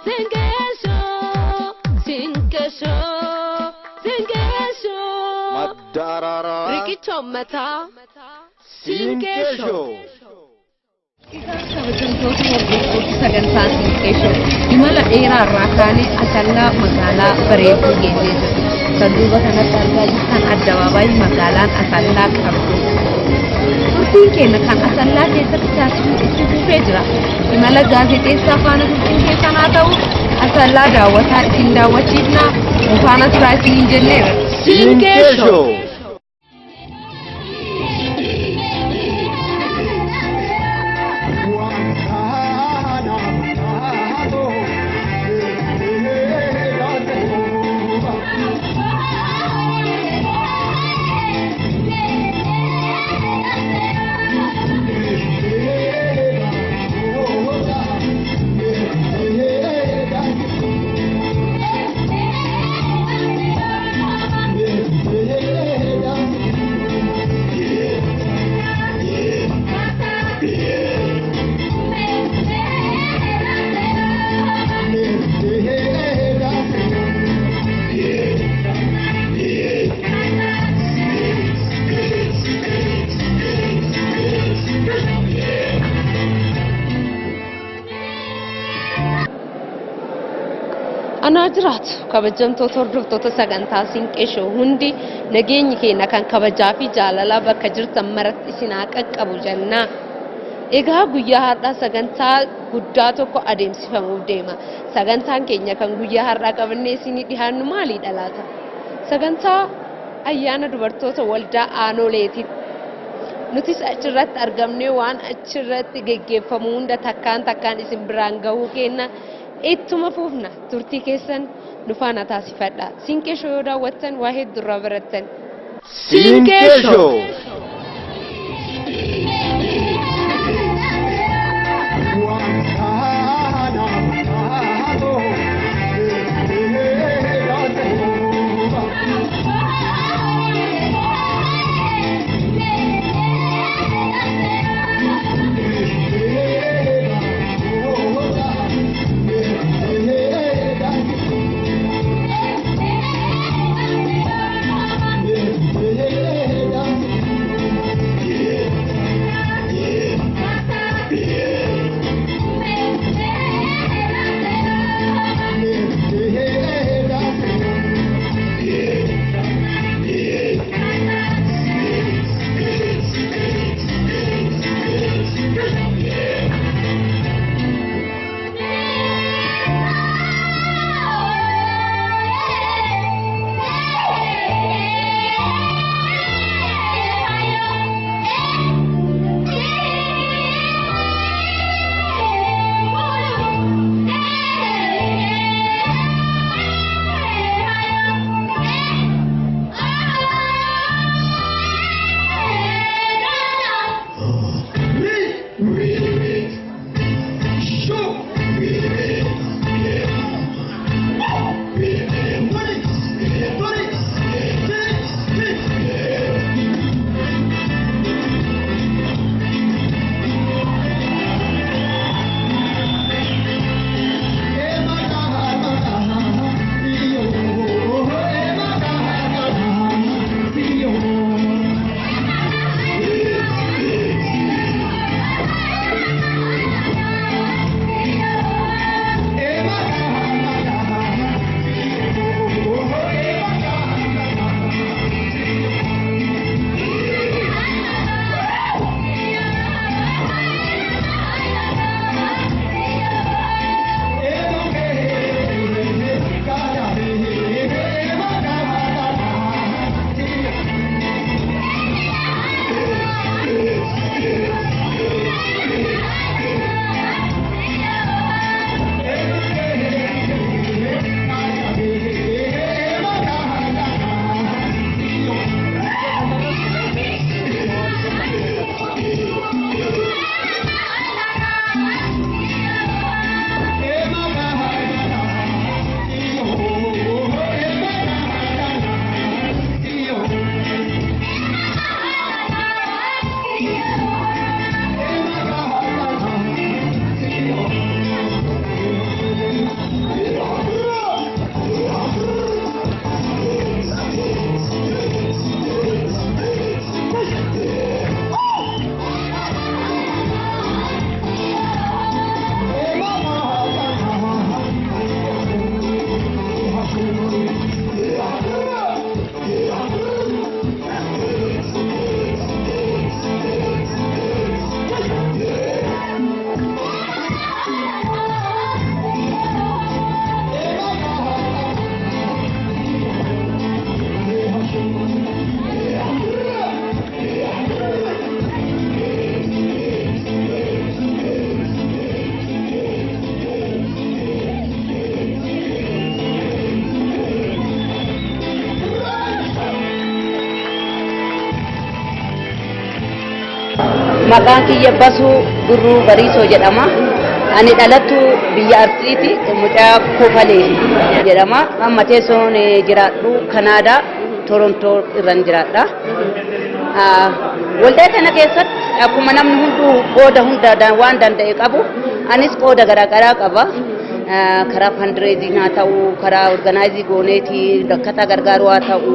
Sinkesho, sinkesho, sinkesho. Madarara. Rikicho mata. Sinkesho. Kabajamtoota hordoftoota sagantaa Sinkesho imala dheeraa irraa kaanee asallaa magaalaa bareedduu geessee jirti. Kan duuba kanatti argaa jirtan addabaabaayii magaalaan asallaa qabdu. Turtiin keenya kan asallaa keessatti taasifnu itti fufee jira. Imala gaazexeessaa faana turtiin keessan haa ta'u asallaa daawwataa isin daawwachiifnaa faana turaa isin jenneera. Sinkesho. Anajiraatu kabajamtoota hordoftoota sagantaa Sinkesho hundi nageenyi keenya kan kabajaa fi jaalala bakka jirtan maratti isin haa qaqqabu jenna. Egaa guyyaa har'aa sagantaa guddaa tokko adeemsifamuuf deema. Sagantaan keenya kan guyyaa har'aa qabannee isinii dhiyaannu maalidha laata? Sagantaa ayyaana dubartoota waldaa Aanoleeti. Nutis achirratti argamnee waan achirratti geggeeffamu hunda takkaan isin biraan gahuu kenna. Ittuma fufna turtii keessan nu faana taasifadha. Sinkesho yoo daawwattan waa hedduu irraa barattan. Sinkesho. maqaan kiyya Basuu Gurruu Bariisoo jedhama. Ani dhalattu biyya Arsiiti, mucaa Kofalee jedhama. Amma teessoon jiraadhu Kanaadaa, Torontoo irraan jiraadha. Waldaa kana keessatti akkuma namni hunduu qooda hunda waan danda'e qabu, anis qooda garaagaraa qaba. Karaa fundraising haa ta'u, karaa organizing gooneetii, akkaataa gargaaruu haa ta'u,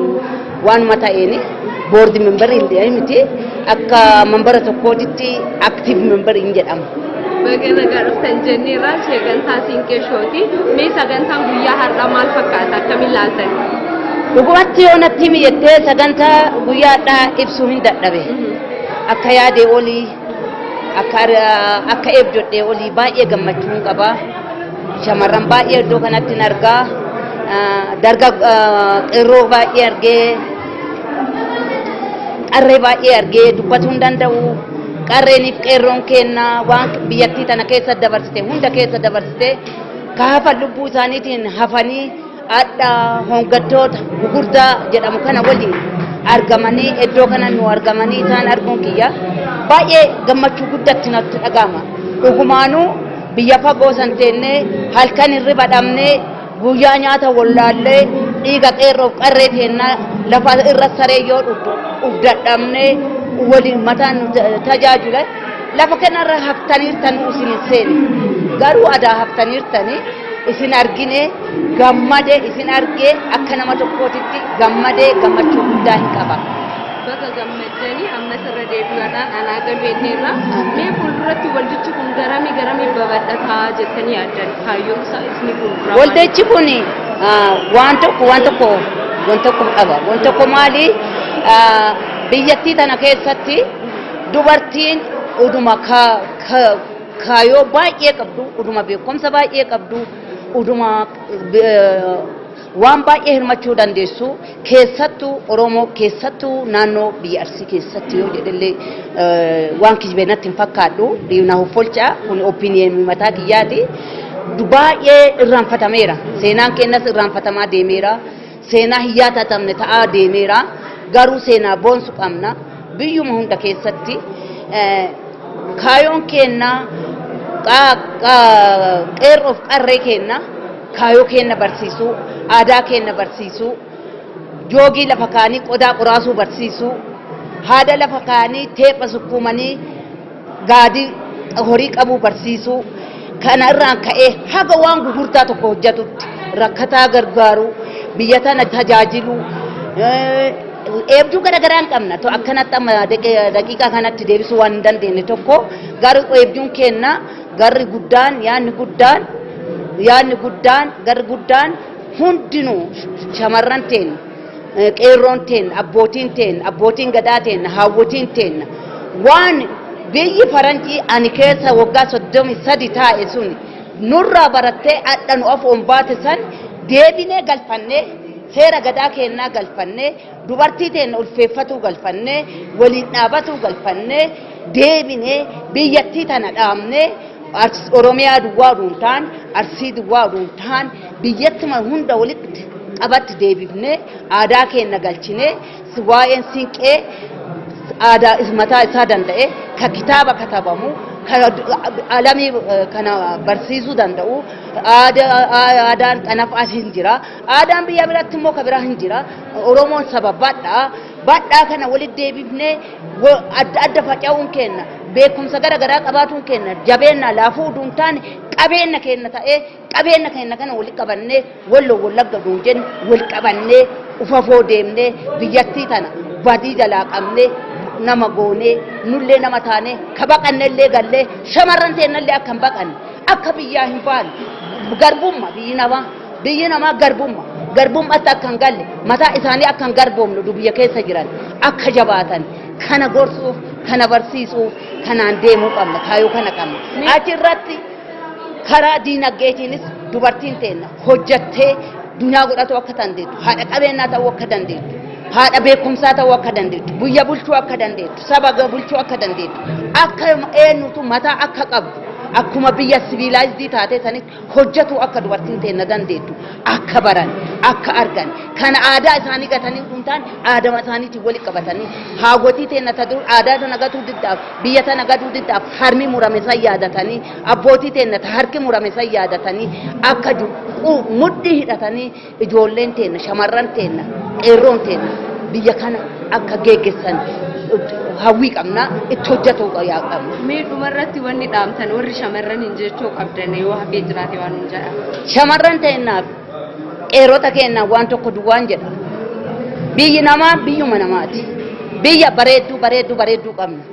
waanuma ta'een board member illee miti akka membara tokkootitti active member hin jedhamu. Baga dhuftan jenneerra sagantaa Siinqeeshooti. Mee sagantaan guyyaa har'aa maal fakkaata? Akkamiin ilaaltan? Dhugumatti yoo natti himi jettee sagantaa guyyaadhaa ibsuu hin dadhabe. Akka yaadee olii, akka eebdodhee olii baay'ee gammachuu qaba. Shamarran baay'ee iddoo kanatti hin argaa. Qeerroo baay'ee argee, qarree baay'ee argee dubbachuu hin danda'u. Qarreeniif qeerroon kenna waan biyyattii tana keessa dabarsite hunda keessa dabarsite kaafa lubbuu isaaniitiin hafanii adda hongattoota gugurdaa jedhamu kana waliin argamanii iddoo kana nu argamanii isaan arguun kiyya baay'ee gammachuu guddatti natti dhagahama. Dhugumaanuu biyya fagoo san teennee halkan hirriba dhabnee guyyaa nyaata wallaallee dhiiga qeerroof qarree teennaa lafa irra saree yoo dadhabnee waliin mataan tajaajila lafa kanarra haftaniirtan isin seeni garuu adaa haftaniirtanii isin argine gammade isin argee akka nama tokkootitti gammadee gammachuu guddaa hin qaba. Baga gammadanii ammas irra deebi'uudhaan anaa galmeetteerra mee fuulduratti waldichi kun garamii babal'ataa jettanii yaaddan kaayyoon isaa isin fuuldura. Waldichi kun waan tokko qaba. Waan tokko maali? Biyyattii tana keessatti dubartiin uduma kaayoo baay'ee qabdu, uduma beekumsa baay'ee qabdu, uduma waan baay'ee hirmachuu dandeessu keessattuu Oromoo keessattuu naannoo biyya Arsii keessatti yoo jedhallee waan kijibee natti hin fakkaadhu dhiibna hoffolcha kun opinion mataa kiyyaati baay'ee irraanfatameera seenaan kennas irraanfatamaa deemeera seenaa hiyyaata tamne ta'aa deemeera garuu seenaa boonsu qabna biyyuma hunda keessatti kaayoon kenna qeerroof qarree kenna kaayoo kenna barsiisu aadaa kenna barsiisu joogii lafa kaanii qodaa qoraasuu barsiisu haada lafa kaanii teepha sukkuumanii gaadii horii qabuu barsiisu kana irraan ka'ee haga waan gugurtaa tokko hojjetutti rakkataa gargaaru biyya tana tajaajilu eebduu garaagaraan qabna to akkanatti amma daqiiqaa kanatti deebisuu waan hin dandeenye tokko garuu eebduun kenna garri guddaan yaanni guddaan garri guddaan hundinuu shamarran teenya qeerroon teenya abbootiin gadaa teenya haawwotiin teenya waan biyyi faranjii ani keessa waggaa 33 taa'e sun nurraa barattee adda nu afoon baate san deebinee galfannee seera gadaa kennaa galfannee dubartii teenya ulfeeffatuu galfannee waliin dhaabatuu galfannee deebinee biyyattii tana dhaabnee Oromiyaa duwwaa dhuunfaan Arsii duwwaa dhuunfaan biyyattima hunda walitti qabatti deebifnee aadaa keenya galchinee waa'een siinqee aadaa mataa isaa danda'e ka kitaaba katabamu alamii kana barsiisuu danda'u aadaan xanafaas hin jira aadaan biyya biratti immoo ka biraa hin jira Oromoon saba badhaa kana walitti deebifnee adda faca'uun kenna beekumsa garaa qabaatuun kenna jabeenya laafuu dhuunfaan qabeenya kenna ta'ee qabeenya kenna kana walitti qabannee wallagga dhuunjeen wal qabannee ufafoo deemnee biyyattii tana badii jalaa qabnee nama goonee nullee nama taanee ka baqannellee gallee shamarran teennallee akka hin baqanne akka biyyaa hin baane garbumma biyyi namaa garbummaatti akka hin galle mataa isaanii akka hin garboomne biyya keessa jiran akka jabaatan kana gorsuuf kana barsiisuuf kanaan deemuu qabna kaayoo kana qabna achirratti karaa diinagdeetiinis dubartiin teenna hojjattee dunyaa godhatu akka dandeettu haadha qabeenyaa ta'uu akka dandeettu haadha beekumsaa ta'uu akka dandeettu biyya bulchuu akka dandeettu saba bulchuu akka dandeettu akka eenyutu mataa akka qabdu akkuma biyya siviilaayizii taatee sanitti hojjetu akka dubartiin teenna dandeettu akka baran akka argan kana aadaa isaanii gatanii dhumtaan aadaa isaaniitiin walitti qabatanii haawwatii teenna tadur aadaa tana gatuu diddaaf biyya tana gatuu diddaaf harmi murame san yaadatanii abbootii teenna harki murame san yaadatanii akka mudhii hidhatanii ijoolleen teenna shamarran teenna qeerroon teenna biyya kana akka geggeessan hawwii qabna itti hojjetu qabna. Mee dhumarratti wanni dhaamtan warri shamarran hin jechuu qabdan yoo hafee jiraate waan hin jedha. Shamarran teennaaf qeerrota keennaaf waan tokko duwwaan jedha. Biyyi namaa biyyuma namaati. Biyya bareedduu qabna.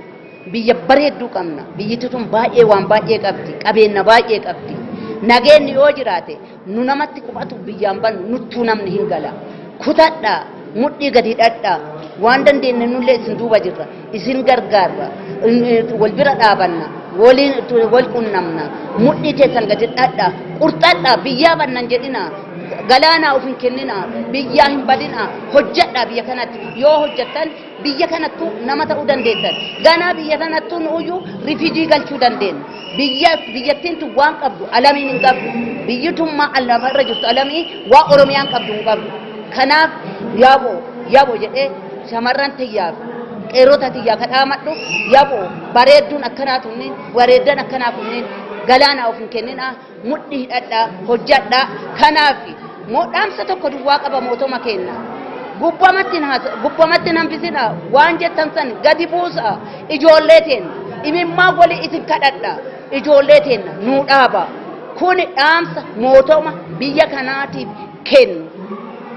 Biyya bareedduu qabna. Biyyittii tun baay'ee waan baay'ee qabdi. Qabeenya baay'ee qabdi. Nageenyi yoo jiraate nu namatti qubatu biyyaan bannu nuttuu namni hin gala. Kutadhaa mudhii gadi hidhadhaa. Waan dandeenye nullee isin duuba jirra isin gargaarra wal bira dhaabanna wal qunnamna mudhii teessan gadi hidhadhaa qurxadhaa biyyaa bannan jedhina galaanaa of hin kennina biyyaa hin badina hojjedhaa biyya kanatti yoo hojjettan biyya kanattu nama ta'uu dandeessan ganaa biyya kanattu nuyyuu rifijii galchuu dandeenya biyyattiin tun waan qabdu alamiin hin qabdu biyyi tummaa lafarra jirtu alamii waa oromiyaan qabdu hin qabdu kanaaf yaaboo jedhee shamarran tiyyaaf qeerrota tiyyaa kadhaamadhu yaaboo bareedduun akkanaa tunniin bareeddan akkanaa kunniin galaanaa of hin kennina mudhii hidhadhaa hojjedhaa kanaaf dhaamsa tokko duwwaa qaba mootummaa kenna gubbamatti hambisina waan jettan san gadi buusa ijoollee teenna imimmaa walii isin kadhadha ijoollee teenna nuu dhaaba kun dhaamsa mootummaa biyya kanaatiif kennu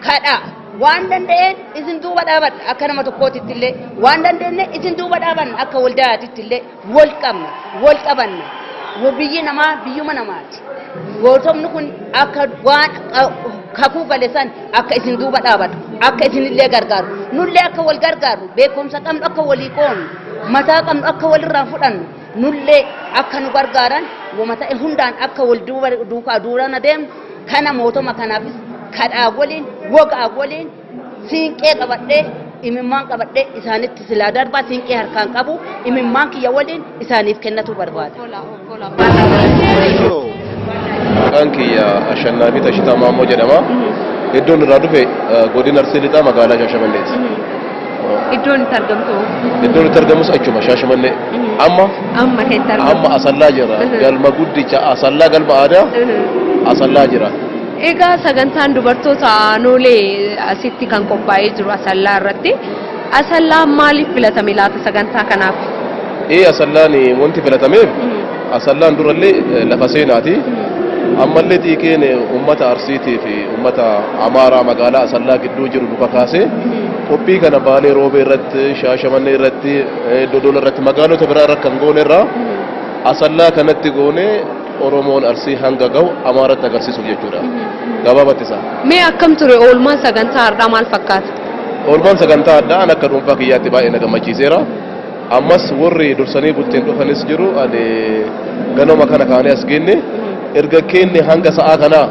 kadhaa. Waan danda'een isin duuba dhaabadha akka nama tokkootitti illee waan dandeenye isin duuba dhaabanna akka waldaatitti illee wal qabanna biyyi namaa biyyuma namaati mootumni kun akka waan kakuu gale san akka isin duuba dhaabatu akka isin illee gargaaru nullee akka wal gargaaru beekumsa qabnu akka walii qoonu mataa qabnu akka walirraa fudhannu nullee akka nu gargaaran wama ta'e hundaan akka wal duukaa duurana deemnu kana mootummaa kanaafis kadhaa waliin wogaa waliin siinqee qabadhee imimmaan qabadhee isaanitti silaa darbaa siinqee harkaan qabu imimmaan kiyya waliin isaaniif kennatu barbaada. Maqaan kiyya Ashannaafi Tashitaa Maammoo jedhama. Iddoon irraa dhufe godina Arsii Lixaa magaalaa Shaashamanneeti. Iddoon itti argamtu? Iddoon itti argamus achuma Shaashamannee. Amma keessa argamu. Amma Asallaa jira. Galma guddicha Asallaa galma aadaa Asallaa jira. Egaa sagantaan dubartoota aanoolee asitti kan qophaa'ee jiru Asallaa irratti. Asallaan maaliif filatame laata sagantaa kanaaf? Asallaan wanti filatameef Asallaan durallee lafa seenaati. Ammallee xiiqeen uummata Arsiitii fi uummata Amaaraa magaalaa Asallaa gidduu jiru luka kaasee qophii kana Baalee Roobee irratti Shaashamannee irratti Dodola irratti magaalota biraa irra kan goone irraa Asallaa kanatti goone Oromoon Arsii hanga gahu Amaaratti agarsiisuuf jechuudha. Gabaabatti isaa. Mee akkam ture oolmaan sagantaa har'aa maal fakkaata? Oolmaan sagantaa addaa akka dhuunfaa kiyyaatti baay'ee na gammachiiseera. Ammas warri dursanii bulteen dhufanis jiru ganama kana kaanee as geenne erga keenne hanga sa'aa kanaa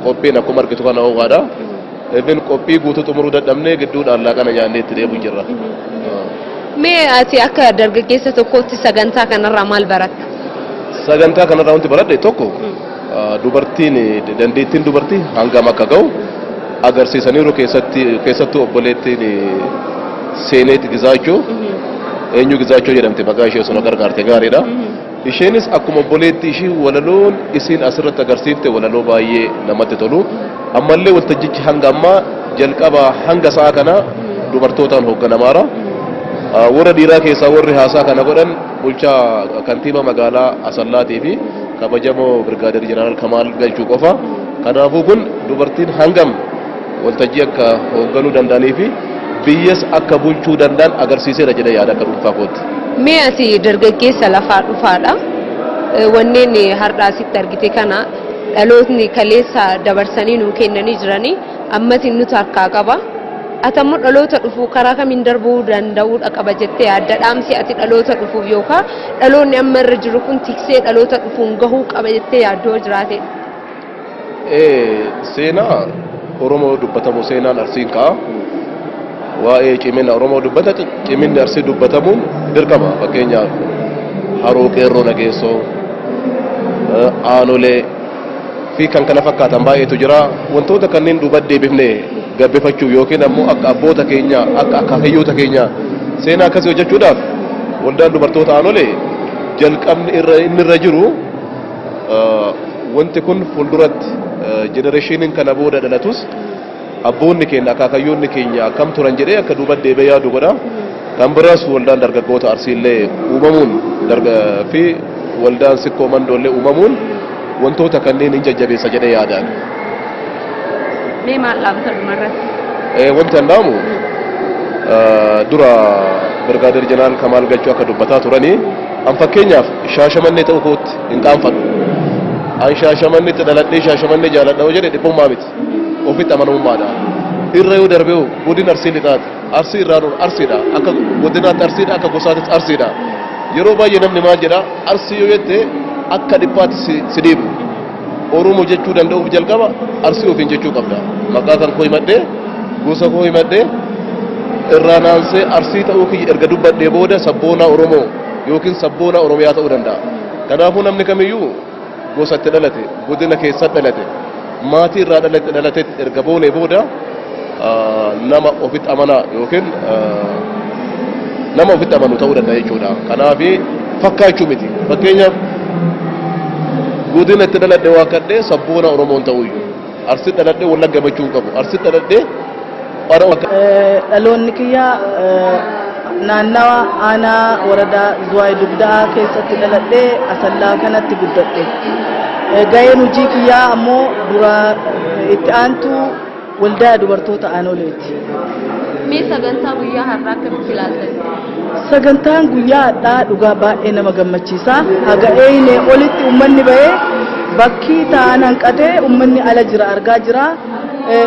qophiin akkuma argitu kana ho'aadha. Even qophii guutuu xumuruu dadhabnee gidduudhaan laaqana nyaannee itti deebi'u jirra. Mee ati akka dargaggeessa tokkootti sagantaa kanarraa maal baratta? Sagantaa kanarraa wanti baradhe tokko dubartiin dandeettiin dubartii hangam akka ga'u agarsiisaniiru keessattuu obboleettiin seeneet gizaachoo eenyu gizaachoo jedhamte maqaa ishee osoo gargaarte gaariidha. Isheenis akkuma obboleetti ishii walaloon isiin asirratti agarsiifte walaloo baay'ee namatti tolu. Ammallee waltajjichi hanga ammaa jalqaba hanga sa'a kana dubartootaan hoogganamaara. Warra dhiiraa keessaa warri haasaa kana godhan bulchaa kantiibaa magaalaa Asallaatii fi kabajamoo Birgaadeer Jeneraal Kamaal Galchuu qofa. Kanaafuu kun dubartiin hangam waltajjii akka hoogganuu danda'anii fi biyyas akka bulchuu danda'an agarsiiseera jedhee yaada akka dhuunfaa kootti. Mee ati dargaggeessa lafaa dhufaadha. Wanneen har'aa asitti argite kana dhalootni kaleessa dabarsanii nuu kennanii jiranii ammas nuti harkaa qaba. Atammoo dhaloota dhufuu karaa kamiin darbuu danda'uudha qaba jettee yaadda dhaamsi ati dhaloota dhufuuf yookaan dhaloonni amma irra jiru kun tiksee dhaloota dhufuun gahuu qaba jettee yaaddoo jiraate. Seenaa Oromoo dubbatamu seenaan Arsiin ka'a. Waa'ee cimina Oromoo dubbata ciminni Arsii dubbatamuun dirqama. Fakkeenyaaf haroo qeerroo nageessoo aanolee fi kan kana fakkaatan baay'eetu jira. Wantoota kanneen duuba deebifnee gabbifachuu yookiin ammoo akka abboota keenya akka akaakayyoota keenya seenaa akkasii hojjechuudhaaf waldaan dubartoota aanolee jalqabni inni irra jiru wanti kun fuulduratti jenereeshiniin kana booda dhalatus abboonni keenya akaakayyoonni keenya akkam turan jedhee akka duuba deebee yaadu godha. Kan biraas waldaan dargaggoota Arsiillee uumamuun fi waldaan sikkoo mandoollee uumamuun wantoota kanneen hin jajjabeessa jedhee yaadaan. Mee maal dhaamta dhumarratti? Wanti an dhaamu dura Birgaadeer Jeneraal Kamaal Galchuu akka dubbataa turanii an fakkeenyaaf Shaashamannee ta'uu kootti hin qaanfadhu. An Shaashamanneetti dhaladhee Shaashamannee jaaladha jedhe dhibbummaa miti. Ofitti amanamummaadha. Irra yoo darbee godina Arsii lixaati. Arsii irraa Arsiidha. Akka godinaatti Arsiidha, akka gosaatti Arsiidha. Yeroo baay'ee namni maal jedha Arsii yoo jette akka dhiphaatti si dhiibu. Oromoo jechuu danda'uuf jalqaba Arsii ofiin jechuu qabda. Maqaa kan koo himadhee gosa koo himadhee irraa naansee Arsii ta'uu kiyya erga dubbadhee booda sabboonaa Oromoo yookiin sabboonaa Oromiyaa ta'uu danda'a. Kanaafuu namni kamiyyuu gosatti dhalate, godina keessatti dhalate, maatii irraa dhalate erga boonee booda nama ofitti amanaa yookiin nama ofitti amanu ta'uu danda'a jechuudha. Kanaaf fakkaachuu miti. Fakkeenyaaf godina itti dhaladhee waa kadhee sabboona Oromoon ta'uyyuu Arsii dhaladhee Wallagga gamachuu qabu. Arsii dhaladhee dhaloonni kiyya naannawa aanaa waradaa Zuwaay Dugdaa keessatti dhaladhee Asallaa kanatti guddadhe. Gaheen hojii kiyyaa ammoo dura itti aantu waldaa dubartoota aanoleeti. Mee sagantaa guyyaa har'aa akkamitti ilaaltan? Sagantaan guyyaa har'aa dhugaa baay'ee nama gammachiisa. Haga'ee olitti uummanni bahee bakki ta'an hanqatee uummanni ala jira argaa jira.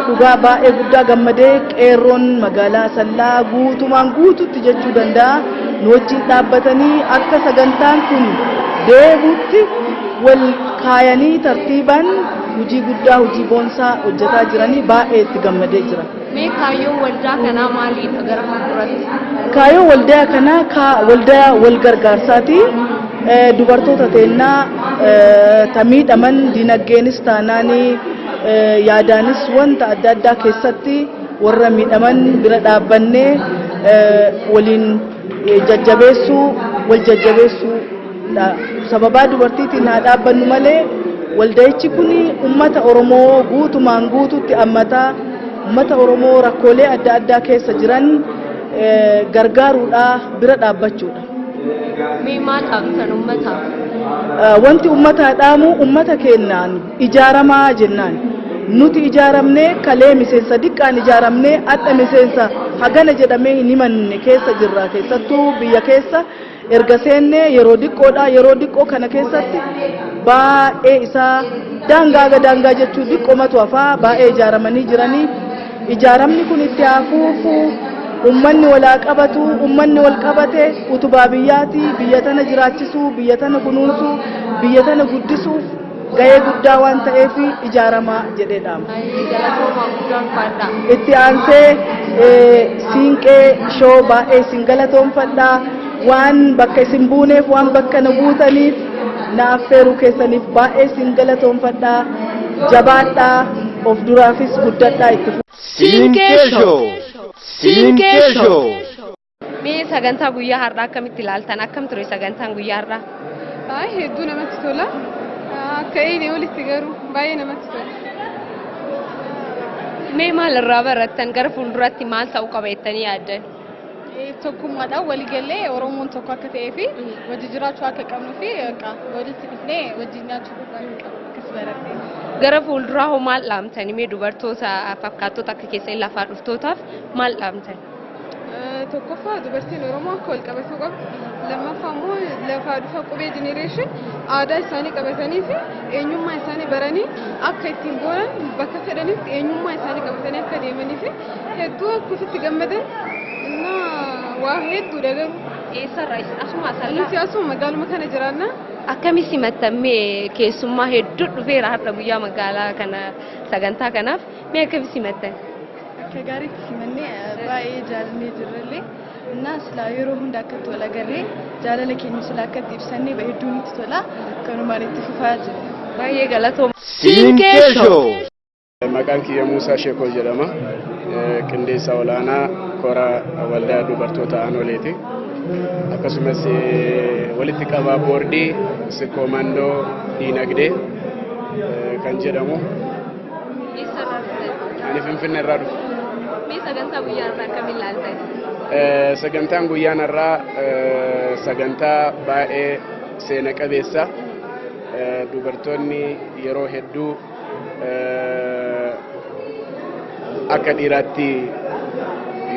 Dhugaa baay'ee guddaa gammadee qeerroon magaalaa Asallaa guutumaan guututti jechuu danda'a. Nu wajjin dhaabbatanii akka sagantaan kun deebuutti wal kaayanii tartiibaan hojii guddaa hojii boonsaa hojjetaa jiranii baay'ee itti gammadee jira. Mee kaayyoon waldaa kanaa maaliidha gara fuulduratti? Kaayyoon waldaa kanaa waldaa wal gargaarsaati. Dubartoota teennaa tamiidhaman dinagdeenis taanaanii yaadaanis wanta adda addaa keessatti warra miidhaman bira dhaabbannee waliin jajjabeessuu wal jajjabeessuu sababaa dubartiitiin haa dhaabbannu malee waldaayichi kun ummata Oromoo guutumaan guututti ammataa ummata Oromoo rakkoolee adda addaa keessa jiran gargaaruudhaa bira dhaabbachuudha. Mee maal dhaamtan ummataaf? Wanti ummataa dhaamu ummata keenyaan ijaaramaa jennaan. Nuti ijaaramnee kalee miseensa diqqaan ijaaramnee adda miseensa hagana jedhamee hin himanne keessa jirra. Keessattuu biyya keessa erga seennee yeroo diqqoo kana keessatti baay'ee isaa daangaa jechuu diqqoomatu hafaa baay'ee ijaaramanii jiranii. Ijaaramni kun itti hafuufu ummanni walaa qabatu ummanni wal qabate utubaa biyyaati biyya tana jiraachisuu biyya tana kunuunsuu biyya tana guddisuuf gahee guddaa waan ta'eef ijaaramaa jedhee dhaama. Itti aansee siinqee shoo baay'ee isin galatoonfadhaa waan bakka isin buuneef waan bakka na buutaniif na affeeruu keessaniif baay'ee isin galatoonfadhaa jabaadhaa of duraafis guddadhaa itti Siinqee Show. Mee sagantaa guyyaa har'aa akkamitti ilaaltan? Akkam ture sagantaan guyyaa har'aa? Hedduu namatti tola. Akka inni olitti garuu baay'ee namatti tola. Mee maal irraa barattan? Gara fuulduratti maal ta'uu qaba jettanii yaaddan? Tokkummaadhaan waliigallee Oromoon tokko akka ta'ee fi wajji jiraachuu akka qabnuu fi walitti dhufnee wajjin nyaachuu akkas baradhee. Gara fuulduraa hoo maal dhaamtani? Mee dubartoota fakkaattota akka keessan lafaa dhuftootaaf maal dhaamtani? Tokkoffaa dubartiin Oromoo akka wal qabatuu qabdu. Lammaffaa immoo lafaa dhufa qubee jenereeshin aadaa isaanii qabatanii fi eenyummaa isaanii baranii akka ittiin boonan bakka fedhanitti eenyummaa isaanii qabatanii akka deemanii fi hedduu akka ofitti gammadan waa hedduudha garuu. Eessarraa asuma Asallaa? Nuti asuma magaaluma kana jiraanna. Akkamis himattamee keessummaa hedduu dhufeera har'a guyyaa magaalaa kana sagantaa kanaaf mee akkamis himattan? akka gaariitti simannee baay'ee jaalannee jirrellee እና ስለ yeroo hunda akka tola garee jaalala keenya sila akka ibsannee baay'ee itti tola kanumaan itti fufaa jira baay'ee galatooma. Sinkeesho. Maqaan kiyya Muusaa Sheekoo jedhama. Qindeessaa olaanaa kora waldaa dubartoota Aanoleeti. Akkasumas walitti qabaa boordii koomandoo diinagdee kan jedhamu. Ani Finfinnee irraa dhufe. Sagantaa guyyaa irraa akkamiin ilaaltan? Sagantaan guyyaa irraa sagantaa baay'ee seena qabeessa. Dubartoonni yeroo hedduu akka dhiiraatti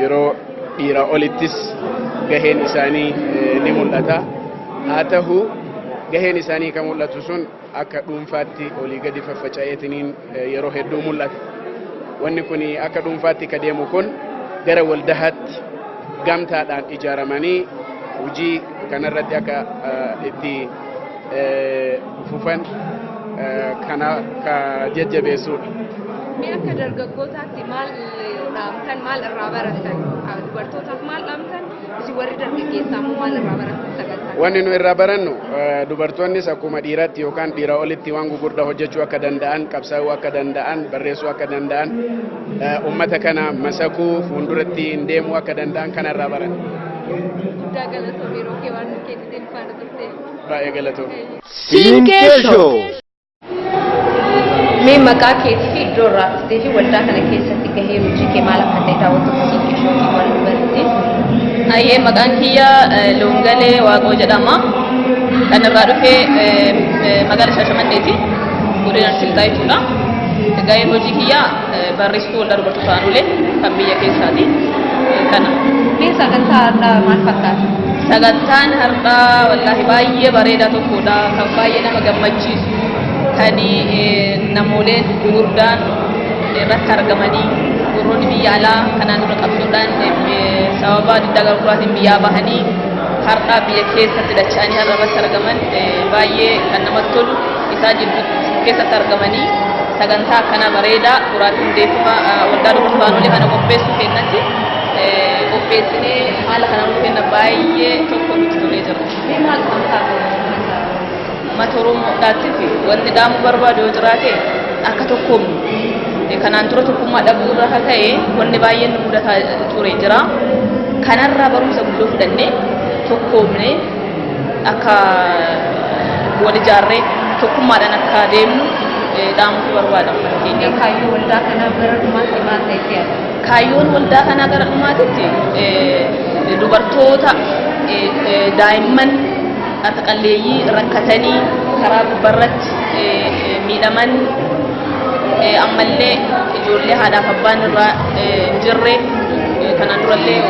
yeroo dhiira olittis gaheen isaanii ni mul'ata. Haa ta'u gaheen isaanii kan mul'atu sun akka dhuunfaatti olii gadi faffaca'eetiniin yeroo hedduu mul'ata. Wanni kun akka dhuunfaatti ka deemu kun gara waldaatti gamtaadhaan ijaaramanii hojii kanarratti akka itti fufan kana ka jajjabeessuudha. Mee akka dargaggootaatti maal dhaamtan maal irraa baratan? Dubartootaaf maal dhaamtan? Isin warri dargaggeessaa immoo maal irraa baratan sagantaa? Wanni nu irraa barannu dubartoonnis akkuma dhiiratti yookaan dhiira olitti waan gugurdaa hojjechuu akka danda'an, qabsaa'uu akka danda'an, barreessuu akka danda'an, ummata kana masakuu fuulduratti hin deemuu akka danda'an kana irraa baran. Guddaa galatoomii yeroo kee waan keessatti faana turte. Baay'ee galatoomii. Sinkeesho. Mee maqaa keetii fi iddoo irraa dhuftee fi waldaa kana keessatti gahee hojii kee maal akka ta'e daawwatu Sinkeeshootii wal dubartii. Ayyee maqaan kiyya Loongalee Waaqoo jedhama. Kan irraa dhufee magaalaa Shaashamanneeti. Godina Siltaa jechuudha. Gaheen hojii kiyya barreessituu waldaa dubartoota Aanolee kan biyya keessaati. Kana. Mee sagantaa har'aa maal fakkaata? Sagantaan har'aa wallaahi baay'ee bareedaa tokkodha. Kan baay'ee nama gammachiisu. Kan namooleen gurguddaan irratti argamanii gurroonni biyya alaa kanaan dura qabsuudhaan sababa diddaa garburaatiin biyyaa bahanii har'aa biyya keessatti dacha'anii har'arratti argaman baay'ee kan namatti tolu isaa jidduu keessatti argamanii sagantaa akkana bareedaa turaatii hundeeffama waldaa dubartoota Aanolee kana qopheessuu kennatti qopheessinee haala kanaan kenna baay'ee tokko nutti tolee jira. Maal sagantaa Mata Oromoodhaatti wanti dhaamuu barbaadu yoo jiraate akka tokkoomnu kanaan dura tokkummaa dhabuu irraa kan ta'e wanni baay'een nu mudataa ture jira. Kanarraa barumsa guddoo fudhannee tokkoomnee akka wal ijaarree tokkummaadhaan akka deemnu dhaamuutu barbaada. Kaayyoo waldaa kanaa gara dhumaatti maal ta'etti yaada? Kaayyoon waldaa kanaa gara dhumaatitti dubartoota daa'imman harka qalleeyyii rakkatanii karaa gubbarratti miidhaman ammallee ijoollee haadhaaf abbaan irraa jirre kanaan durallee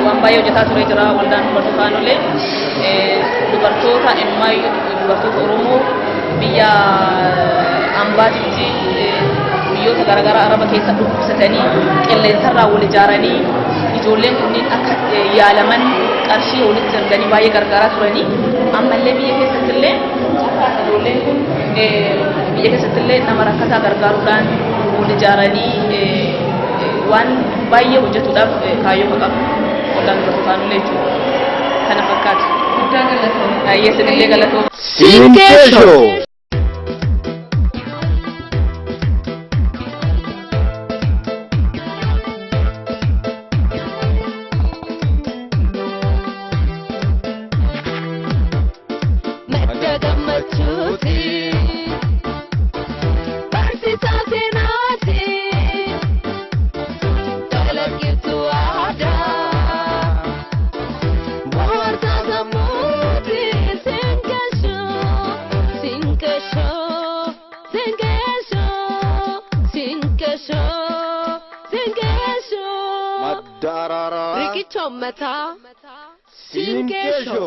waan baay'ee hojjetaa ture jira waldaan dubartoota Aanolee dubartoota immaayyuu dubartoota Oromoo biyya ambaatitti biyyoota garaagaraa araba keessa dhukkubsatanii qilleensarraa wal ijaaranii ijoolleen kunniin akka yaalaman qarshii walitti erganii baay'ee gargaaraa turanii ammallee biyya keessattillee ijoolleen kun biyya keessattillee nama rakkataa gargaaruudhaan wal ijaaranii waan baay'ee hojjetuudhaaf kaayyoo qabu waldaan dubartoota Aanolee jechuudha. Kana fakkaata. Guddaa galatoomii. Baay'ee sinillee galatoomii. Sinkeesho. Riqicha ummataa Sinkeesho.